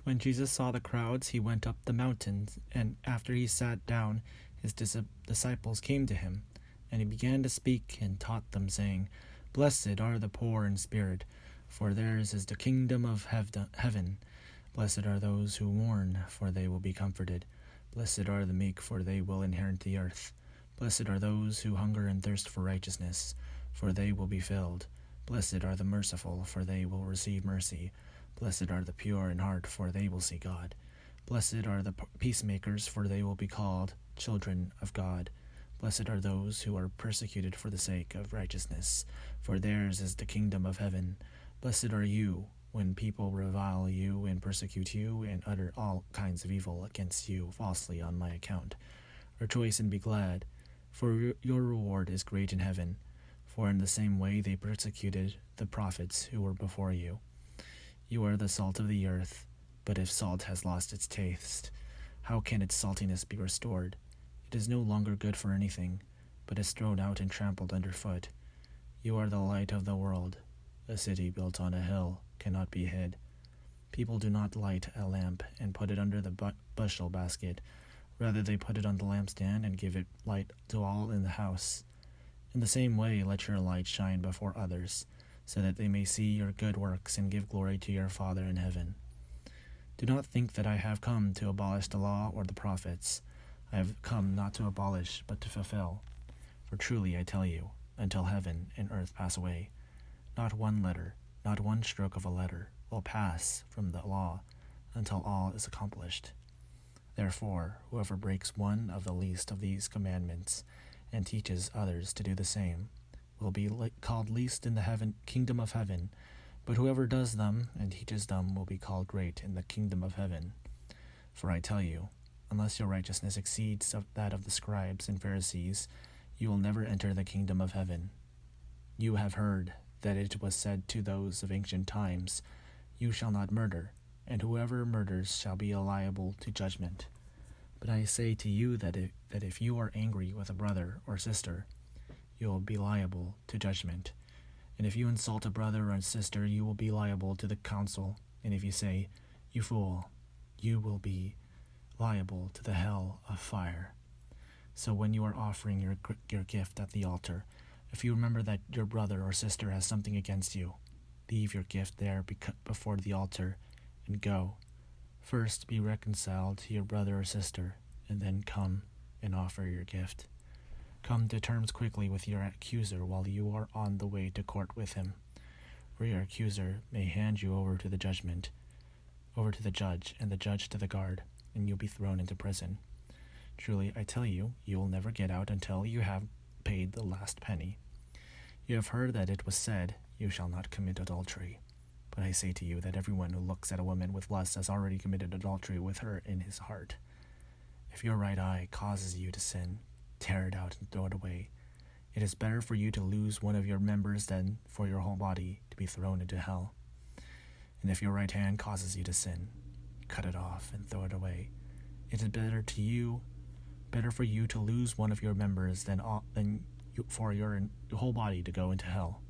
When Jesus saw the crowds, he went up the mountain, and after he sat down, his disciples came to him, and he began to speak and taught them, saying, Blessed are the poor in spirit, for theirs is the kingdom of heaven. Blessed are those who mourn, for they will be comforted. Blessed are the meek, for they will inherit the earth. Blessed are those who hunger and thirst for righteousness, for they will be filled. Blessed are the merciful, for they will receive mercy. Blessed are the pure in heart, for they will see God. Blessed are the peacemakers, for they will be called children of God. Blessed are those who are persecuted for the sake of righteousness, for theirs is the kingdom of heaven. Blessed are you when people revile you and persecute you and utter all kinds of evil against you falsely on my account. Rejoice and be glad, for your reward is great in heaven. For in the same way they persecuted the prophets who were before you. You are the salt of the earth, but if salt has lost its taste, how can its saltiness be restored? It is no longer good for anything, but is thrown out and trampled underfoot. You are the light of the world. A city built on a hill cannot be hid. People do not light a lamp and put it under the bushel basket. Rather, they put it on the lampstand and give it light to all in the house. In the same way, let your light shine before others, so that they may see your good works and give glory to your Father in heaven. Do not think that I have come to abolish the law or the prophets. I have come not to abolish, but to fulfill. For truly I tell you, until heaven and earth pass away, not one letter, not one stroke of a letter, will pass from the law until all is accomplished. Therefore, whoever breaks one of the least of these commandments and teaches others to do the same will be called least in the kingdom of heaven, but whoever does them and teaches them will be called great in the kingdom of heaven. For I tell you, unless your righteousness exceeds that of the scribes and Pharisees, you will never enter the kingdom of heaven. You have heard that it was said to those of ancient times, You shall not murder, and whoever murders shall be liable to judgment. But I say to you that if you are angry with a brother or sister, you will be liable to judgment. And if you insult a brother or sister, you will be liable to the council. And if you say, You fool, you will be liable to the hell of fire. So when you are offering your gift at the altar, if you remember that your brother or sister has something against you, leave your gift there before the altar and go. First be reconciled to your brother or sister, and then come and offer your gift. Come to terms quickly with your accuser while you are on the way to court with him, or your accuser may hand you over to the judge, and the judge to the guard, and you'll be thrown into prison. Truly, I tell you, you will never get out until you have paid the last penny. You have heard that it was said, You shall not commit adultery. But I say to you that everyone who looks at a woman with lust has already committed adultery with her in his heart. If your right eye causes you to sin, tear it out and throw it away. It is better for you to lose one of your members than for your whole body to be thrown into hell. And if your right hand causes you to sin, cut it off and throw it away. It is better for you to lose one of your members than for your whole body to go into hell.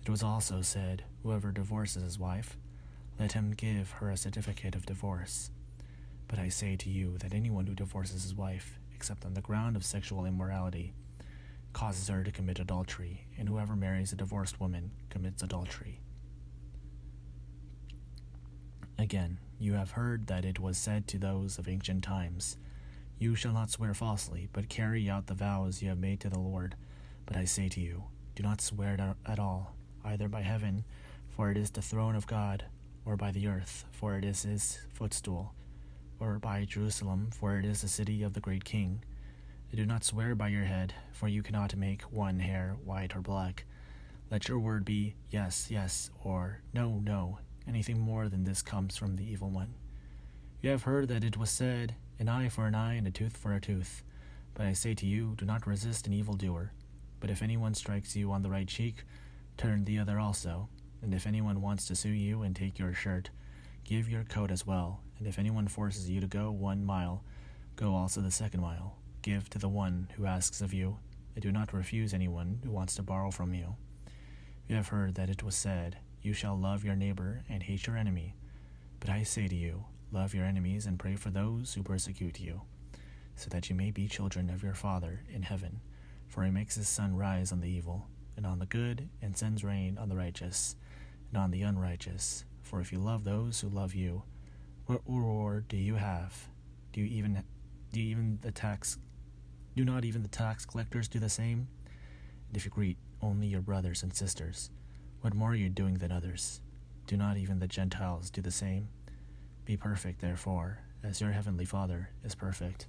It was also said, Whoever divorces his wife, let him give her a certificate of divorce. But I say to you that anyone who divorces his wife, except on the ground of sexual immorality, causes her to commit adultery, and whoever marries a divorced woman commits adultery. Again, you have heard that it was said to those of ancient times, You shall not swear falsely, but carry out the vows you have made to the Lord. But I say to you, do not swear at all, either by heaven, for it is the throne of God, or by the earth, for it is his footstool, or by Jerusalem, for it is the city of the great king. Do not swear by your head, for you cannot make one hair white or black. Let your word be yes, yes, or no, no. Anything more than this comes from the evil one. You have heard that it was said, An eye for an eye and a tooth for a tooth. But I say to you, do not resist an evildoer. But if anyone strikes you on the right cheek, turn the other also. And if anyone wants to sue you and take your shirt, give your coat as well. And if anyone forces you to go 1 mile, go also the 2nd mile. Give to the one who asks of you, and do not refuse anyone who wants to borrow from you. You have heard that it was said, You shall love your neighbor and hate your enemy. But I say to you, love your enemies and pray for those who persecute you, so that you may be children of your Father in heaven. For he makes his sun rise on the evil and on the good, and sends rain on the righteous and on the unrighteous. For if you love those who love you, what reward do you have? Do not even the tax collectors do the same? And if you greet only your brothers and sisters, what more are you doing than others? Do not even the Gentiles do the same? Be perfect, therefore, as your heavenly Father is perfect.